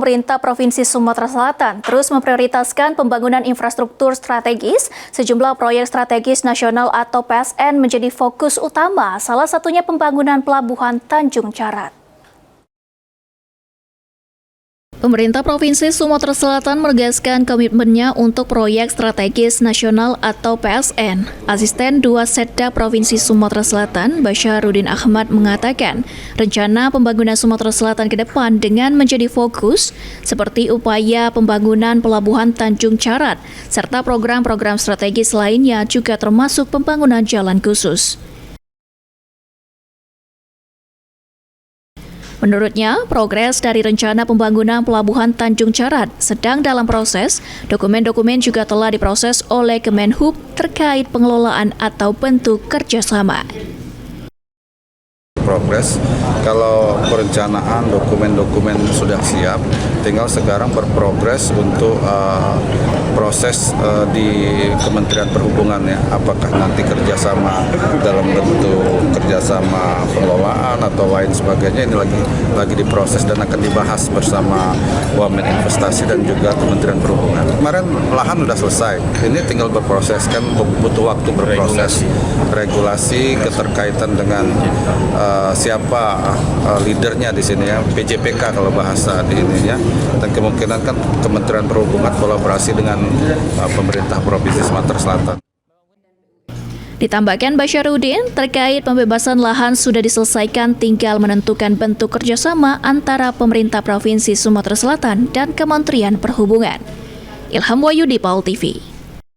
pemerintah Provinsi Sumatera Selatan terus memprioritaskan pembangunan infrastruktur strategis. Sejumlah proyek strategis nasional atau PSN menjadi fokus utama, salah satunya pembangunan Pelabuhan Tanjung Carat. Pemerintah Provinsi Sumatera Selatan menegaskan komitmennya untuk proyek strategis nasional atau PSN. Asisten 2 Setda Provinsi Sumatera Selatan, Basyarudin Ahmad mengatakan, rencana pembangunan Sumatera Selatan ke depan dengan menjadi fokus seperti upaya pembangunan Pelabuhan Tanjung Carat, serta program-program strategis lainnya juga termasuk pembangunan jalan khusus. Menurutnya, progres dari rencana pembangunan Pelabuhan Tanjung Carat sedang dalam proses. Dokumen-dokumen juga telah diproses oleh Kemenhub terkait pengelolaan atau bentuk kerjasama. Progres, kalau perencanaan dokumen-dokumen sudah siap, tinggal sekarang berprogres untuk proses di Kementerian Perhubungan ya, apakah nanti kerjasama dalam bentuk kerjasama pengelolaan atau lain sebagainya, ini lagi diproses dan akan dibahas bersama Wamen Investasi dan juga Kementerian Perhubungan. Kemarin lahan sudah selesai, ini tinggal berproses, kan butuh waktu berproses regulasi keterkaitan dengan siapa leadernya di sini ya, PJPK kalau bahasa di ini ya, dan kemungkinan kan Kementerian Perhubungan kolaborasi dengan pemerintah Provinsi Sumatera Selatan. Ditambahkan Basyarudin, terkait pembebasan lahan sudah diselesaikan, tinggal menentukan bentuk kerjasama antara pemerintah Provinsi Sumatera Selatan dan Kementerian Perhubungan. Ilham Wahyudi, Paul TV.